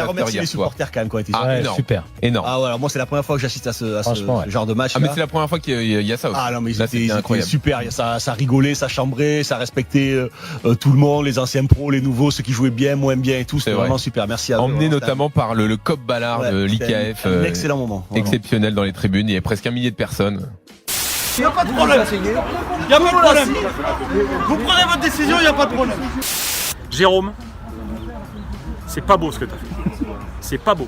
à remercier les supporters quand même qui ont été énorme. Ah ouais, alors moi c'est la première fois que j'assiste à ce genre de match. Ah mais c'est la première fois qu'il y a ça aussi. Ah non mais c'était incroyable. Super, ça rigolait, ça chambrait, ça respectait tout le monde, les anciens pros, les nouveaux, ceux qui jouaient bien, moins bien et tout, c'était vraiment super. Merci à vous. Emmené notamment par le COP Ballard de l'IKF. Un excellent moment. Vraiment. Exceptionnel dans les tribunes, il y a presque 1 millier de personnes. Il n'y a pas de problème. Il n'y a pas de problème. Vous prenez votre décision, il n'y a pas de problème. Jérôme, c'est pas beau ce que tu as fait. C'est pas beau.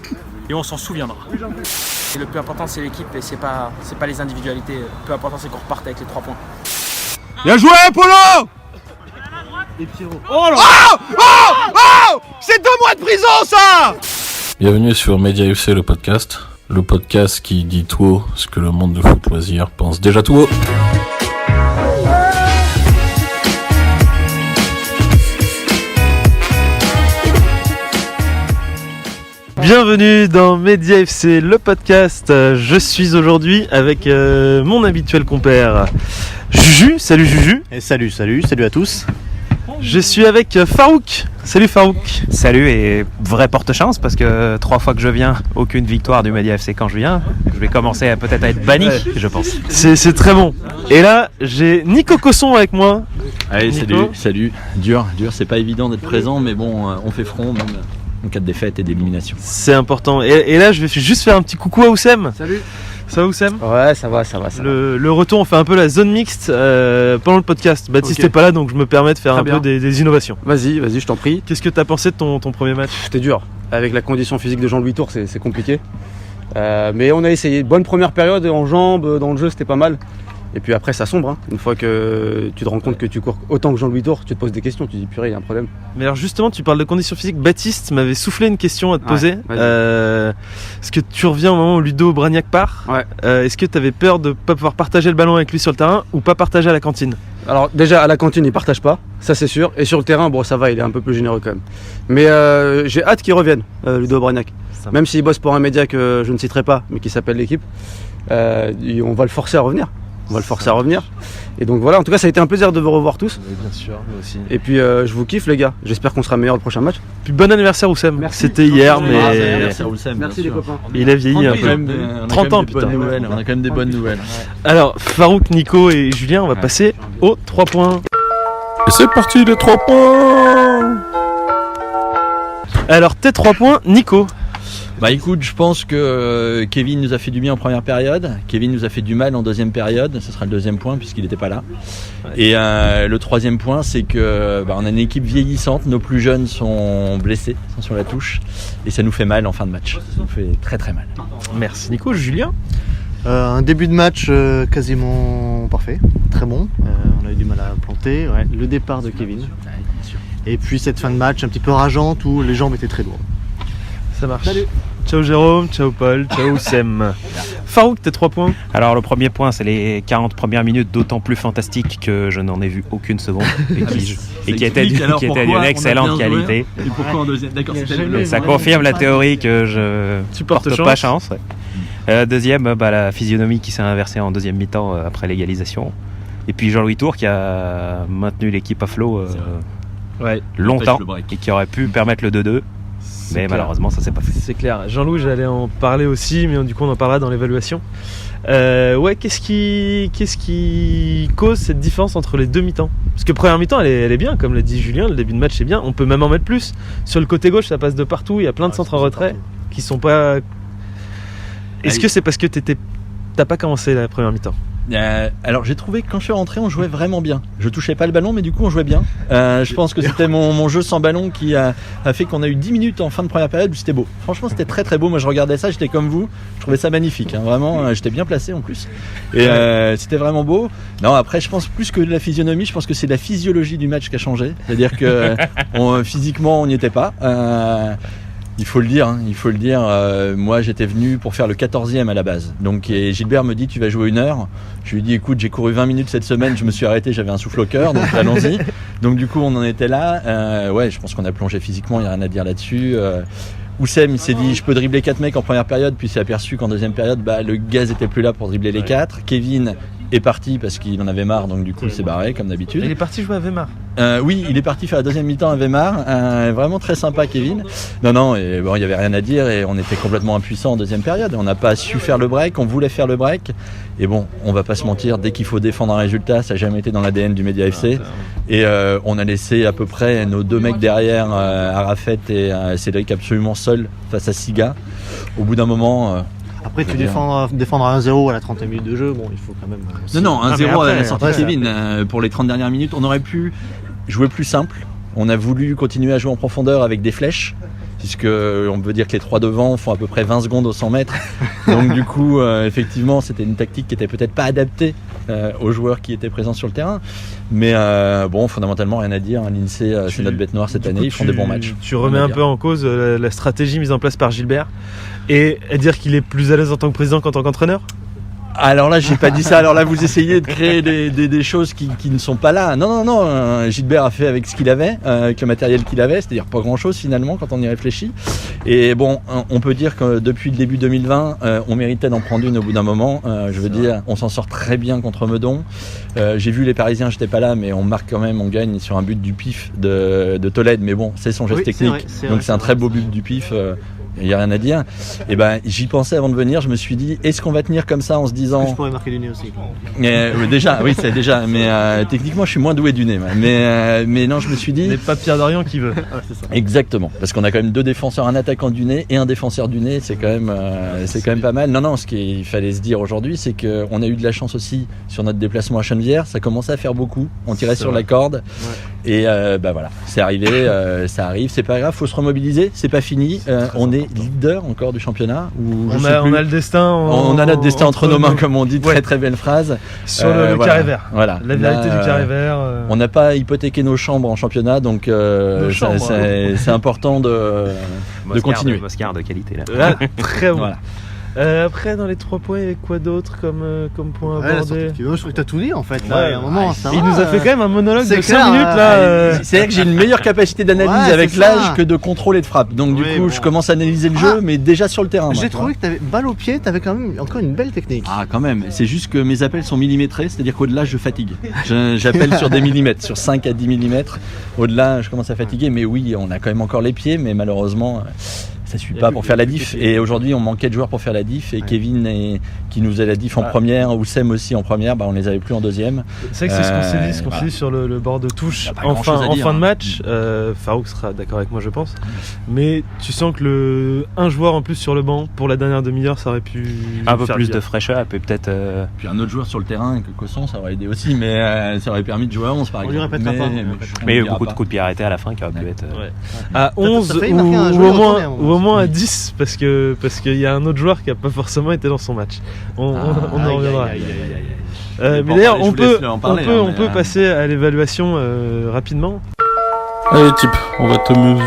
Et on s'en souviendra. Et le plus important c'est l'équipe et c'est pas les individualités. Le plus important c'est qu'on reparte avec les 3 points. Bien joué, Polo. Et Pierrot. Oh là. Oh c'est 2 mois de prison ça. Bienvenue sur Media FC le podcast qui dit tout haut ce que le monde de foot loisir pense déjà tout haut. Bienvenue dans Media FC le podcast. Je suis aujourd'hui avec mon habituel compère Juju. Salut Juju. Et salut à tous. Je suis avec Farouk. Salut Farouk. Salut et vraie porte-chance parce que 3 fois que je viens, aucune victoire du Media FC quand je viens. Je vais commencer peut-être à être banni, je pense. C'est très bon. Et là, j'ai Nico Cosson avec moi. Allez, salut. Dur, c'est pas évident d'être présent, mais bon, on fait front même en cas de défaite et d'élimination. C'est important. Et là, je vais juste faire un petit coucou à Oussem. Salut. Ça va Oussem ? Ouais, ça va. Le retour, on fait un peu la zone mixte pendant le podcast. Baptiste n'est pas là, donc je me permets de faire peu des innovations. Vas-y, je t'en prie. Qu'est-ce que t'as pensé de ton premier match ? C'était dur. Avec la condition physique de Jean-Louis Tour, c'est compliqué. Mais on a essayé. Bonne première période en jambes, dans le jeu, c'était pas mal. Et puis après ça sombre, hein. Une fois que tu te rends compte que tu cours autant que Jean-Louis Tour, tu te poses des questions, tu te dis purée, il y a un problème. Mais alors justement, tu parles de conditions physiques, Baptiste m'avait soufflé une question à te poser. Est-ce que tu reviens au moment où Ludo Bragnac part ? Est-ce que tu avais peur de ne pas pouvoir partager le ballon avec lui sur le terrain ou pas partager à la cantine ? Alors déjà à la cantine il partage pas, ça c'est sûr. Et sur le terrain, bon ça va, il est un peu plus généreux quand même. Mais j'ai hâte qu'il revienne, Ludo Bragnac. Même s'il bosse pour un média que je ne citerai pas, mais qui s'appelle L'Équipe, on va le forcer à revenir. Et donc voilà, en tout cas ça a été un plaisir de vous revoir tous. Oui, bien sûr, moi aussi. Et puis je vous kiffe les gars, j'espère qu'on sera meilleur le prochain match. Puis bon anniversaire Oussem. Merci. C'était hier mais Merci les copains. Il a vieilli un peu. 30 ans putain. On a quand même des bonnes nouvelles. Alors Farouk, Nico et Julien, on va passer aux 3 points. Et c'est parti les 3 points. Alors tes 3 points, Nico. Bah écoute, je pense que Kevin nous a fait du bien en première période, Kevin nous a fait du mal en deuxième période, ce sera le 2e point puisqu'il n'était pas là. Et le 3e point, c'est que on a une équipe vieillissante, nos plus jeunes sont blessés, sont sur la touche, et ça nous fait mal en fin de match, ça nous fait très très mal. Merci Nico. Julien. Un début de match quasiment parfait, très bon, on a eu du mal à planter, le départ de Kevin. Et puis cette fin de match un petit peu rageante où les jambes étaient très lourdes. Ça marche. Salut. Ciao Jérôme, ciao Paul, ciao Oussem. Farouk, tes 3 points. Alors le premier point, c'est les 40 premières minutes d'autant plus fantastiques que je n'en ai vu aucune seconde et qui était d'une excellente qualité. Et pourquoi en deuxième ? D'accord, ça confirme la théorie que je porte pas chance. Deuxième, la physionomie qui s'est inversée en deuxième mi-temps après l'égalisation. Et puis Jean-Louis Tour qui a maintenu l'équipe à flot longtemps et qui aurait pu permettre le 2-2. Mais malheureusement ça s'est pas fait. C'est clair. Jean-Louis, j'allais en parler aussi, mais du coup on en parlera dans l'évaluation. Qu'est-ce qui cause cette différence entre les deux mi-temps ? Parce que première mi-temps elle est bien, comme l'a dit Julien, le début de match est bien, on peut même en mettre plus. Sur le côté gauche ça passe de partout, il y a plein de centres en retrait qui sont pas... Est-ce que c'est parce que t'as pas commencé la première mi-temps ? Alors j'ai trouvé que quand je suis rentré on jouait vraiment bien. Je touchais pas le ballon mais du coup on jouait bien. Je pense que c'était mon jeu sans ballon qui a fait qu'on a eu 10 minutes en fin de première période, c'était beau. Franchement c'était très très beau, moi je regardais ça, j'étais comme vous, je trouvais ça magnifique, vraiment, j'étais bien placé en plus. Et c'était vraiment beau. Non, après je pense plus que de la physionomie, je pense que c'est la physiologie du match qui a changé. C'est-à-dire que physiquement on n'y était pas. Il faut le dire. Moi, j'étais venu pour faire le 14e à la base. Donc, et Gilbert me dit, tu vas jouer 1 heure. Je lui dis, écoute, j'ai couru 20 minutes cette semaine, je me suis arrêté, j'avais un souffle au cœur, donc allons-y. Donc, du coup, on en était là. Je pense qu'on a plongé physiquement, il n'y a rien à dire là-dessus. Oussem, il s'est dit, je peux dribbler 4 mecs en première période, puis il s'est aperçu qu'en deuxième période, le gaz était plus là pour dribbler les 4. Kevin, est parti parce qu'il en avait marre, donc du coup il s'est barré comme d'habitude. Il est parti jouer à Weimar. Oui, il est parti faire la deuxième mi-temps à Weimar. Vraiment très sympa, Kevin. Non, et bon, il y avait rien à dire et on était complètement impuissants en deuxième période. On n'a pas su faire le break, on voulait faire le break. Et bon, on va pas se mentir, dès qu'il faut défendre un résultat, ça n'a jamais été dans l'ADN du Média FC. Et on a laissé à peu près nos 2 mecs derrière, Arafet et Cédric, absolument seuls face à 6 gars. Au bout d'un moment... Après, tu défendre à 1-0 à la 30e minute de jeu, bon, il faut quand même... Non, 1-0 à la sortie de Kevin. Pour les 30 dernières minutes, on aurait pu jouer plus simple. On a voulu continuer à jouer en profondeur avec des flèches, puisque on veut dire que les 3 devant font à peu près 20 secondes aux 100 mètres. Donc du coup, effectivement, c'était une tactique qui était peut-être pas adaptée aux joueurs qui étaient présents sur le terrain. Mais bon, fondamentalement, rien à dire. L'INSEE, c'est notre bête noire cette année. Ils font des bons matchs. Tu remets un peu en cause la stratégie mise en place par Gilbert et dire qu'il est plus à l'aise en tant que président qu'en tant qu'entraîneur. Alors là, j'ai pas dit ça. Alors là, vous essayez de créer des choses qui ne sont pas là. Non. Gilbert a fait avec ce qu'il avait, avec le matériel qu'il avait, c'est-à-dire pas grand-chose finalement quand on y réfléchit. Et bon, on peut dire que depuis le début 2020, on méritait d'en prendre une au bout d'un moment. Je veux dire, on s'en sort très bien contre Meudon. J'ai vu les Parisiens, j'étais pas là, mais on marque quand même, on gagne sur un but du PIF de Tolède. Mais bon, c'est son geste technique. Donc c'est un très beau but du PIF. Il n'y a rien à dire. Et ben, j'y pensais avant de venir. Je me suis dit, est-ce qu'on va tenir comme ça en se disant. Je pourrais marquer du nez aussi. Déjà, oui, c'est déjà. Mais techniquement, je suis moins doué du nez. Mais non, je me suis dit. n'est pas Pierre Dorian qui veut. C'est ça. Exactement. Parce qu'on a quand même 2 défenseurs, un attaquant du nez et un défenseur du nez. C'est quand même pas mal. Non. Ce qu'il fallait se dire aujourd'hui, c'est qu'on a eu de la chance aussi sur notre déplacement à Chenevière. Ça commençait à faire beaucoup. On tirait sur la corde. Ouais. Et voilà, c'est arrivé. Ça arrive. C'est pas grave. Faut se remobiliser. C'est pas fini. On est leader encore du championnat. On a le destin. On a notre destin entre nos mains, comme on dit. Très belle phrase. Sur le carré vert. Voilà. La vérité du carré vert. On n'a pas hypothéqué nos chambres en championnat, donc c'est important de continuer. Moscar de qualité là. Très bon. Voilà. Après, dans les 3 points, il y avait quoi d'autre comme point abordé? Je trouve que t'as tout dit en fait. Là, à un moment, ça il nous a fait quand même un monologue de 5 minutes là. C'est vrai que j'ai une meilleure capacité d'analyse avec l'âge que de contrôle et de frappe. Donc du coup, je commence à analyser le jeu, mais déjà sur le terrain. J'ai trouvé que t'avais balle au pied, t'avais quand même encore une belle technique. Ah, quand même. C'est juste que mes appels sont millimétrés, c'est-à-dire qu'au-delà, je fatigue. J'appelle sur des millimètres, sur 5 à 10 millimètres. Au-delà, je commence à fatiguer. Mais oui, on a quand même encore les pieds, mais malheureusement. Ça suffit pas pour faire la diff. Et aujourd'hui, on manquait de joueurs pour faire la diff. Et Kevin, qui nous faisait la diff en première, Oussem aussi en première, on les avait plus en deuxième. C'est vrai que c'est ce qu'on s'est dit sur le bord de touche en fin de match. Farouk sera d'accord avec moi, je pense. Mais tu sens que un joueur en plus sur le banc pour la dernière demi-heure, ça aurait pu un peu plus de fraîcheur, et peut-être. Puis un autre joueur sur le terrain, que Cosson, ça aurait aidé aussi, mais ça aurait permis de jouer à 11 par exemple. Mais il y a eu beaucoup de coups de pied arrêtés à la fin qui auraient pu être. À 11 ou au moins à 10 parce qu'il y a un autre joueur qui n'a pas forcément été dans son match. On en reviendra. Mais d'ailleurs, on peut passer à l'évaluation rapidement. Allez type, on va nous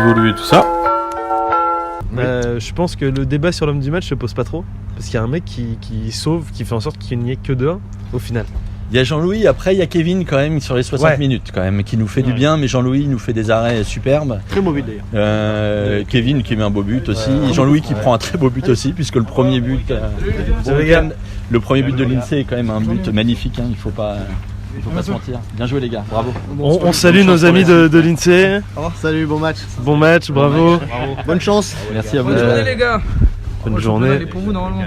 évoluer tout ça. Je pense que le débat sur l'homme du match se pose pas trop parce qu'il y a un mec qui sauve, qui fait en sorte qu'il n'y ait que 2-1 au final. Il y a Jean-Louis, après il y a Kevin quand même sur les 60 minutes quand même, qui nous fait du bien, mais Jean-Louis nous fait des arrêts superbes. Très beau but d'ailleurs. Kevin qui met un beau but aussi, Jean-Louis qui prend un très beau but aussi, puisque le premier but de l'INSEE est quand même un but magnifique, il faut pas se mentir. Bien joué les gars, bravo. On salue nos amis de l'INSEE. Salut, bon match. Bon match, bravo. Bonne chance. Merci à vous. Bonne journée les gars. Bonne journée. Pour vous normalement.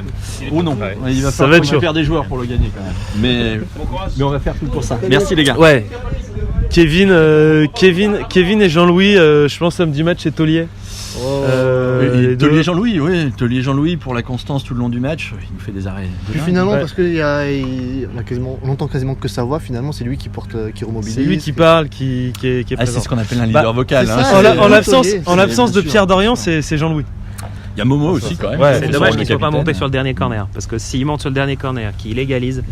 Ou non, il va falloir faire des joueurs pour le gagner quand même. Mais on va faire tout pour ça. Merci les gars. Ouais. Kevin et Jean-Louis, je pense l'homme du match c'est Taulier. Taulier Jean-Louis pour la constance tout le long du match, il nous fait des arrêts. Puis finalement, parce on entend quasiment que sa voix, finalement c'est lui qui remobilise. C'est lui qui parle, qui est présent. C'est ce qu'on appelle un leader vocal. En l'absence de Pierre Dorian, c'est Jean-Louis. Il y a Momo aussi quand même. C'est dommage qu'il ne soit pas monté sur le dernier corner, parce que s'il monte sur le dernier corner, qu'il égalise.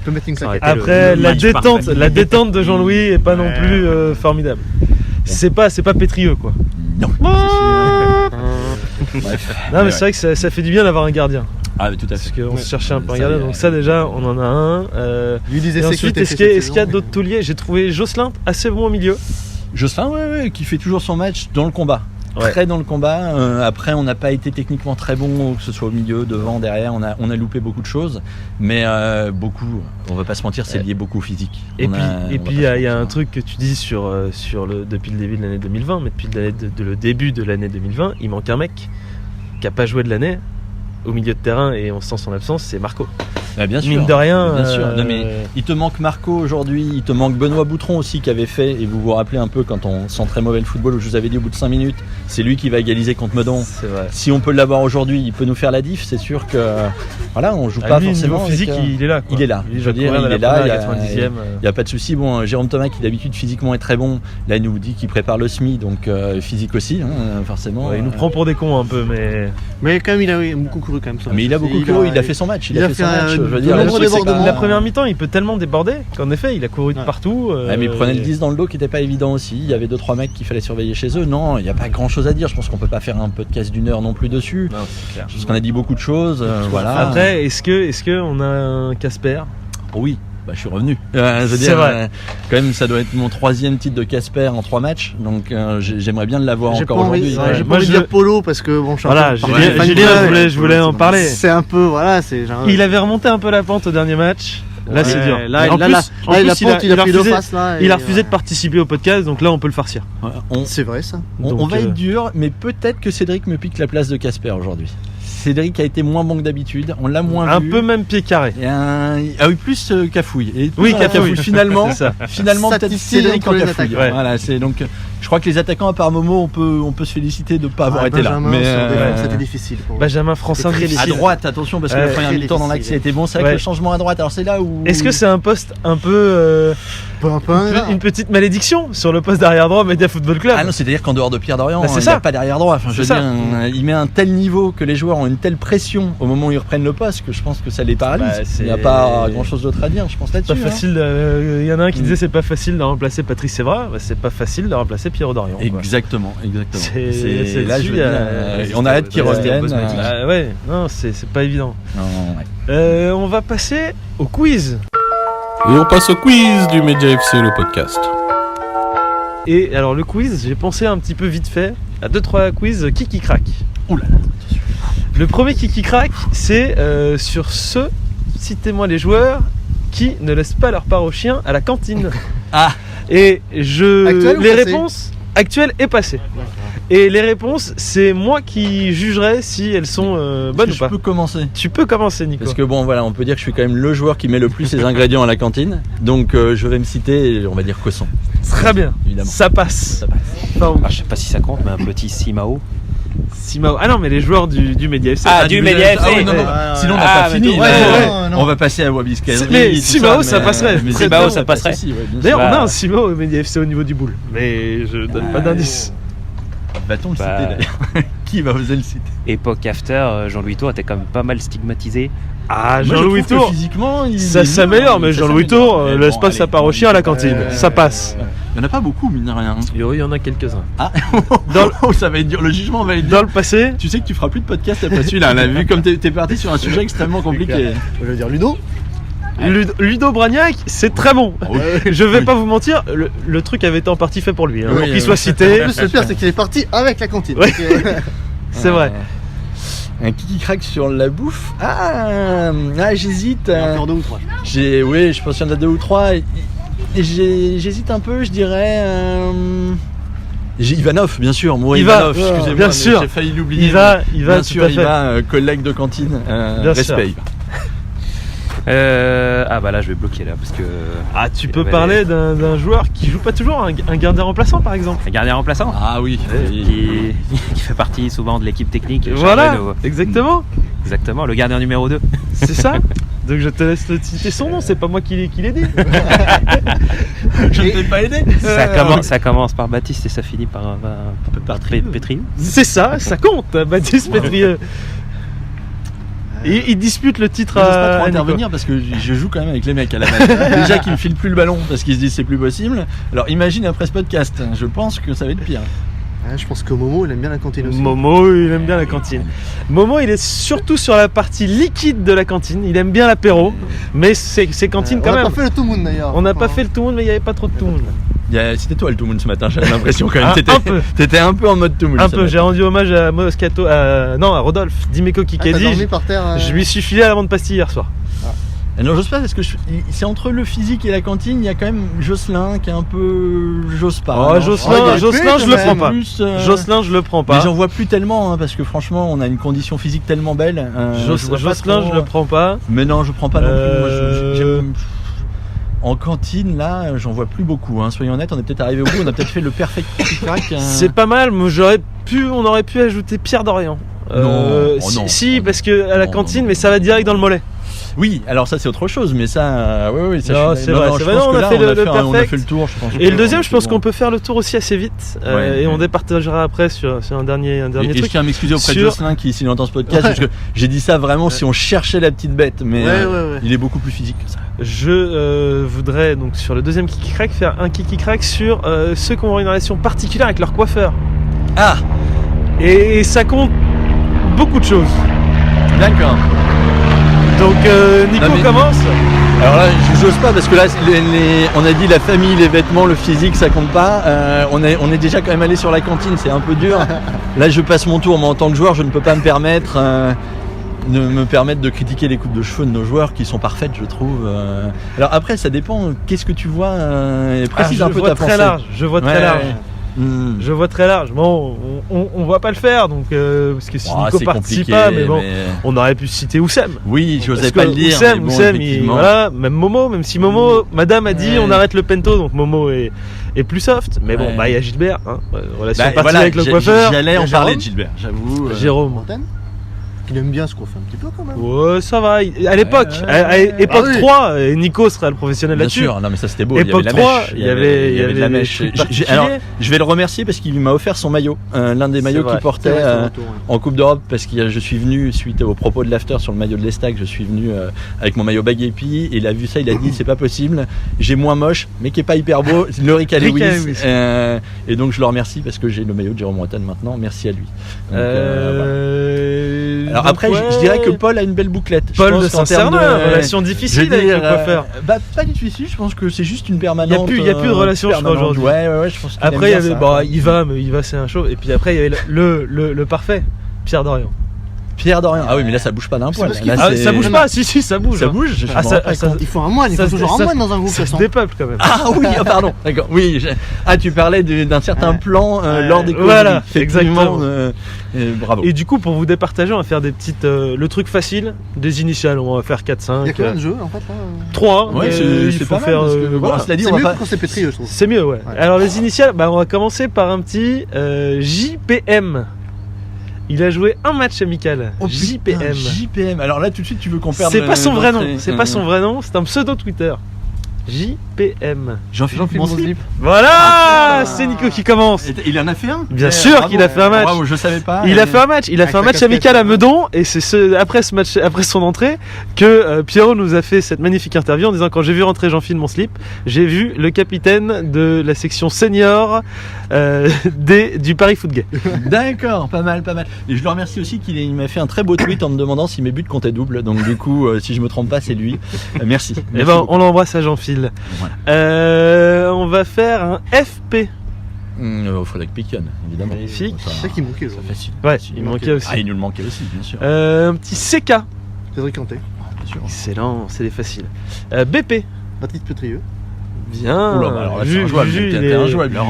Après, la détente de Jean-Louis est pas non plus formidable. C'est pas pétrieux quoi. Non. Bref. Non mais c'est vrai que ça fait du bien d'avoir un gardien. Ah mais tout à fait. Parce qu'on se cherchait un peu un gardien, donc ça déjà on en a un. Et ensuite, est-ce qu'il y a d'autres tauliers? J'ai trouvé Jocelyn assez bon au milieu. Jocelyn, qui fait toujours son match dans le combat. très dans le combat. Après, on n'a pas été techniquement très bon, que ce soit au milieu, devant, derrière. On a loupé beaucoup de choses, mais beaucoup. On va pas se mentir, c'est lié beaucoup au physique. Et puis il y a un truc que tu dis depuis le début de l'année 2020, mais depuis le début de l'année 2020, il manque un mec qui a pas joué de l'année au milieu de terrain et on sent son absence, c'est Marco. Bien sûr, mine de rien. Bien sûr. Non, mais il te manque Marco aujourd'hui, il te manque Benoît Boutron aussi qui avait fait, et vous vous rappelez un peu quand on sent très mauvais le football, où je vous avais dit au bout de 5 minutes, c'est lui qui va égaliser contre Meudon. C'est vrai. Si on peut l'avoir aujourd'hui, il peut nous faire la diff, c'est sûr que voilà, on joue pas forcément. Physique, il est là. Il est là. Il est là. Il n'y a pas de souci. Bon, Jérôme Thomas qui d'habitude physiquement est très bon, là il nous dit qu'il prépare le SMI, donc physique aussi, forcément. Ouais, il nous prend pour des cons un peu, mais quand même il a beaucoup couru quand même. Mais il a beaucoup couru, il a fait son match. Il a fait son match. Je veux dire, la première mi-temps, il peut tellement déborder qu'en effet, il a couru de partout. Mais il prenait le 10 dans le dos qui n'était pas évident aussi. Il y avait 2-3 mecs qu'il fallait surveiller chez eux. Non, il n'y a pas grand chose à dire. Je pense qu'on peut pas faire un podcast d'1 heure non plus dessus. Non, c'est clair. Parce qu'on a dit beaucoup de choses. Voilà. Après, est-ce que on a un Casper ? Oui. Je suis revenu. Je veux c'est dire, vrai. Quand même, ça doit être mon 3e titre de Casper en 3 matchs. Donc, j'aimerais bien l'avoir encore aujourd'hui. J'ai pas envie de dire Polo parce que bon, voilà, Julien, je voulais en parler. C'est un peu, voilà, c'est genre. Il avait remonté un peu la pente au dernier match. Là, c'est dur. Là, il a refusé de participer au podcast, donc là, on peut le farcir. C'est vrai ça. On va être dur, mais peut-être que Cédric me pique la place de Casper aujourd'hui. Cédric a été moins bon que d'habitude, on l'a moins vu. Un peu même pied carré. Ah oui, plus Cafouille. Oui, Cafouille. Finalement, peut-être Cédric en Cafouille. Ouais. Voilà, c'est donc. Je crois que les attaquants, à part Momo, on peut se féliciter de ne pas avoir été là. Mais c'était difficile. Benjamin Francin, à droite, attention, parce que le premier mi-temps dans l'axe a été bon. C'est vrai que le changement à droite, alors c'est là où. Est-ce que c'est un poste un peu. Une petite malédiction sur le poste d'arrière droit Média Football Club? Ah non, c'est-à-dire qu'en dehors de Pierre Dorian, il n'y a pas d'arrière droit. Enfin, je veux dire, il met un tel niveau que les joueurs ont une telle pression au moment où ils reprennent le poste que je pense que ça les paralyse. Il n'y a pas grand-chose d'autre à dire, je pense là-dessus. Pas facile. Il y en a un qui disait c'est pas facile de remplacer Patrice Sévra. C'est pas facile de remplacer Pierre Dorian. Exactement. C'est là, on a hâte qu'ils reviennent. Ouais, non, c'est pas évident. Non, on va passer au quiz. Et on passe au quiz du Média FC, le podcast. Et alors le quiz, j'ai pensé un petit peu vite fait à 2-3 quiz qui craque. Oula. Le premier qui craque, c'est sur ceux, citez-moi les joueurs, qui ne laissent pas leur part aux chiens à la cantine. Et les réponses actuelles et passées. Et les réponses, c'est moi qui jugerai si elles sont bonnes ou pas. Je peux commencer. Tu peux commencer, Nico. Parce que bon, voilà, on peut dire que je suis quand même le joueur qui met le plus ses ingrédients à la cantine. Donc je vais me citer, on va dire Cosson. Très bien, évidemment. Ça passe. Je sais pas si ça compte, mais un petit Simao. Ah non, mais les joueurs du Média FC. Du Média FC. Oui, non. Sinon on n'a pas fini. On va passer à Wabiscaderie. Mais Simao, ça passerait. Simao, ça passerait. D'ailleurs, on a un Simao au Média FC au niveau du boule. Mais je donne pas d'indice. Va-t-on le citer d'ailleurs? Qui va oser le citer? Époque after, Jean-Louis Tour était quand même pas mal stigmatisé. Jean-Louis Tour, physiquement, ça s'améliore, mais Jean-Louis Tour laisse pas sa part au chien à la cantine. Ça passe. Il n'y en a pas beaucoup, mine de rien. Il y en a quelques-uns. Ça va être dur, le jugement va être dur. Dans le passé. Tu sais que tu feras plus de podcast après celui-là. On a vu comme t'es parti sur un sujet extrêmement compliqué. Je veux dire Ludo. Ludo Bragnac, c'est très bon. Je vais pas vous mentir, le truc avait été en partie fait pour lui, pour qu'il soit cité. Le pire, c'est qu'il est parti avec la cantine. C'est vrai. Un qui craque sur la bouffe. J'hésite. Il y en a encore 2 ou 3. Oui, je pense qu'il y en a 2 ou 3. J'hésite un peu, je dirais. Ivanov, bien sûr. Ivanov, excusez-moi. Bien sûr. J'ai failli l'oublier. Bien sûr, collègue de cantine. Respect. Là je vais bloquer là parce que. Tu peux parler d'un joueur qui joue pas toujours, un gardien remplaçant par exemple. Un gardien remplaçant. Oui. Qui fait partie souvent de l'équipe technique. Voilà, exactement. Exactement, le gardien numéro 2. C'est ça. Donc je te laisse citer son nom, c'est pas moi qui l'ai dit. Je ne t'ai pas aidé. Ça commence par Baptiste et ça finit par Pétrieux. C'est ça compte, Baptiste Pétrieux. Il dispute le titre à. Je pas trop intervenir parce que je joue quand même avec les mecs à la balle. Déjà qu'ils me filent plus le ballon parce qu'ils se disent c'est plus possible. Alors imagine après ce podcast, je pense que ça va être pire. Je pense que Momo il aime bien la cantine aussi. Momo il aime bien la cantine. Momo il est surtout sur la partie liquide de la cantine. Il aime bien l'apéro, mais c'est cantine quand même. On n'a pas fait le tout monde d'ailleurs. On n'a pas fait le tout monde, mais il n'y avait pas trop de tout monde. C'était toi le Toumoun ce matin, j'avais l'impression quand même. Un peu. T'étais un peu en mode Toumoun. Un peu, j'ai rendu hommage à Moscato, à Rodolphe Dimeco Kikadi. T'as dormi par terre, Je lui suis filé à la vente pastille hier soir. Non, j'ose pas parce que c'est entre le physique et la cantine, il y a quand même Jocelyn qui est un peu. J'ose pas. Oh, Jocelyn, je le prends pas. Jocelyn, je le prends pas. Mais j'en vois plus tellement parce que franchement, on a une condition physique tellement belle. Jocelyn, je le prends pas. Mais non, je prends pas non plus. Moi, j'aime. En cantine, là, j'en vois plus beaucoup. Soyons honnêtes, on est peut-être arrivé au bout, on a peut-être fait le perfect crack. C'est pas mal, mais on aurait pu ajouter Pierre Dorian. Non, parce que à la cantine, mais ça va direct dans le mollet. Oui, alors ça c'est autre chose, mais ça, oui, ça. Non, c'est vrai. On a fait le tour, je pense. Et le deuxième, je pense qu'on peut faire le tour aussi assez vite, et on départagera après sur un dernier truc. Et je tiens à m'excuser auprès de Jocelyn qui, s'il entend ce podcast, parce que j'ai dit ça vraiment si on cherchait la petite bête, mais il est beaucoup plus physique que ça. Je voudrais donc sur le deuxième Kiki Crack faire un Kiki Crack sur ceux qui ont une relation particulière avec leur coiffeur. Ah. Et ça compte beaucoup de choses. D'accord. Donc Nico commence. Alors là, je n'ose pas parce que là, on a dit la famille, les vêtements, le physique, ça compte pas. On est déjà quand même allé sur la cantine, c'est un peu dur. Là, je passe mon tour, mais en tant que joueur, je ne peux pas me permettre de critiquer les coupes de cheveux de nos joueurs qui sont parfaites, je trouve. Alors après, ça dépend. Qu'est-ce que tu vois précise un peu ta pensée. Je vois très large. Je vois très large. Bon, on va pas le faire, donc parce que si Nico participe pas, mais bon, on aurait pu citer Oussem. Oui, j'osais pas le dire. Oussem, voilà, même Momo, même si Momo, Madame a dit on arrête le pento, donc Momo est plus soft. Mais bon, il y a Gilbert, relation particulière avec le coiffeur. J'allais en parler de Gilbert, j'avoue. Jérôme. Il aime bien se coiffer un petit peu quand même. Ouais, ça va. À l'époque, époque 3, Nico sera le professionnel là-dessus. Bien sûr, non mais ça c'était beau. Époque 3, il y avait de la mèche. Alors, je vais le remercier parce qu'il m'a offert son maillot, l'un des maillots qu'il portait en Coupe d'Europe, parce que je suis venu suite aux propos de l'after sur le maillot de l'Estac, je suis venu avec mon maillot Baguépi et il a vu ça, il a dit c'est pas possible, j'ai moins moche mais qui est pas hyper beau, le Rica Lewis. Et donc je le remercie parce que j'ai le maillot de Jérôme Bretagne maintenant, merci à lui. Donc, alors après, je dirais que Paul a une belle bouclette. Paul de Saint-Cernin, relation difficile avec le coiffeur. Pas difficile, je pense que c'est juste une permanente. Il n'y a plus de relation, je crois, aujourd'hui. Ouais, je pense qu'il après, il y avait, il va, c'est un show. Et puis après, il y avait le parfait, Pierre Dorian. Pierre Dorian. Ah oui, mais là ça bouge pas d'un poil. Ça bouge pas, si, ça bouge. Ça bouge. Il faut un moine, il faut toujours un moine dans un groupe. Ça se dépeuple quand même. Ah oui, pardon. D'accord. Oui. Tu parlais d'un certain plan lors des cours. Voilà, exactement. Bravo. Et du coup, pour vous départager, on va faire des petites. Le truc facile, des initiales. On va faire 4-5. Il y a combien de jeux en fait 3. Ouais, il faut faire. C'est mieux quand c'est pétrieux, je trouve. C'est mieux, ouais. Alors les initiales, on va commencer par un petit JPM. Il a joué un match amical. JPM. JPM. Alors là, tout de suite, tu veux qu'on perde. C'est pas son vrai nom. C'est pas son vrai nom. C'est un pseudo Twitter. JPM. Jean-Philippe Monslip. Voilà, c'est Nico qui commence. Il en a fait un. Bien sûr qu'il a fait un match. Bravo, je savais pas. Il a fait un match. Il a fait un match amical à Meudon, et c'est après ce match, après son entrée, que Pierrot nous a fait cette magnifique interview en disant quand j'ai vu rentrer Jean-Philippe Monslip, j'ai vu le capitaine de la section senior du Paris Foot Gay. D'accord, pas mal. Et je le remercie aussi il m'a fait un très beau tweet en me demandant si mes buts comptaient double. Donc du coup, si je me trompe pas, c'est lui. Merci. Et on l'embrasse à Jean-Phil. Voilà. On va faire un FP. Frédéric Piquion, évidemment. Magnifique. C'est ça qui manquait. Ouais, il manquait aussi. Il nous le manquait aussi, bien sûr. Un petit CK. Cédric Canté. Bien sûr. Excellent, c'est des faciles. BP. Baptiste Pétrieux. Bien. Oula, alors là, c'est injouable. T'es injouable.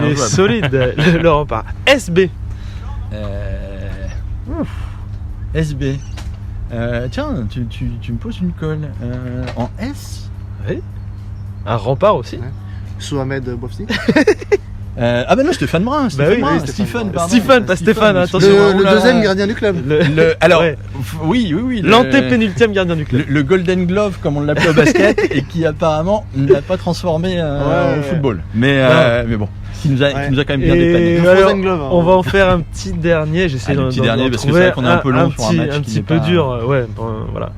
Il est solide, le rempart. SB. SB. Tiens, tu me poses une colle. En S. Oui. Un rempart aussi. Ouais. Souhamed Bofsi. Ah ben non, Stéphane Brun. Stephen, pardon. Stephen, pas Stéphane, attention. Le deuxième gardien du club. Alors, oui. L'antépénultième gardien du club. Le Golden Glove, comme on l'appelait au basket, et qui apparemment ne l'a pas transformé au football. Mais bon. Qui nous a quand même bien dépanné. Alors, on va en faire un petit dernier. J'essaie d'en trouver parce que c'est vrai qu'on est un peu long sur un match un petit peu dur. Ouais, voilà.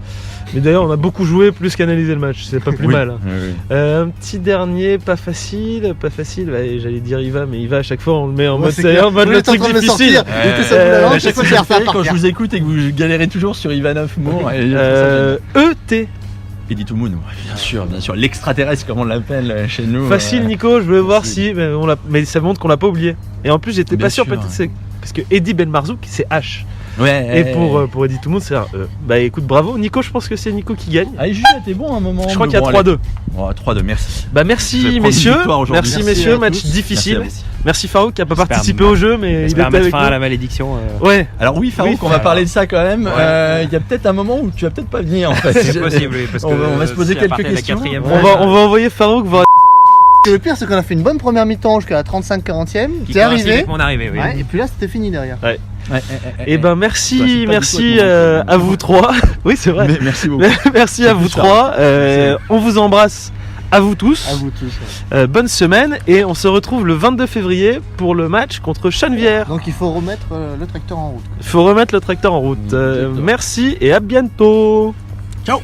Mais d'ailleurs, on a beaucoup joué plus qu'analysé le match. C'est pas plus mal. Hein. Oui. Un petit dernier, pas facile. J'allais dire Iva, mais Iva à chaque fois on le met en mode le truc difficile. À chaque fois, quand je vous écoute et que vous galérez toujours sur Ivanov Moore. ET. Eddie Toumoun, bien sûr, l'extraterrestre comme on l'appelle chez nous. Facile Nico, je voulais voir si mais ça montre qu'on l'a pas oublié. Et en plus j'étais Bien pas sûr, sûr. peut-être c'est parce que Eddie Ben Marzouk c'est H. Ouais. Et pour Eddie Toumoun c'est un E. Bah écoute, bravo Nico, je pense que c'est Nico qui gagne. Ah, Jules, t'es bon à un moment. Je crois qu'il y a 3-2. Oh, 3-2, merci. Bah merci messieurs, match difficile. Merci Farouk qui a pas participé au jeu, mais il était mettre avec fin nous. à la malédiction. Ouais. Alors oui Farouk, on va parler de ça quand même. Il y a peut-être un moment où tu vas peut-être pas venir en fait. C'est possible, oui, parce que on va se poser si à quelques partir de la questions. quatrième On va envoyer Farouk voir. Le pire, c'est qu'on a fait une bonne première mi-temps jusqu'à la 35-40e. Qui T'es coïncide arrivé. avec mon arrivée, oui. Ouais, et puis là, c'était fini derrière. Et ben merci à vous trois. Oui c'est vrai. Mais merci beaucoup. Merci à vous trois. On vous embrasse. À vous tous. À vous tous. Bonne semaine et on se retrouve le 22 février pour le match contre Chennevières. Donc il faut remettre le tracteur en route. Il faut remettre le tracteur en route. Merci et à bientôt. Ciao.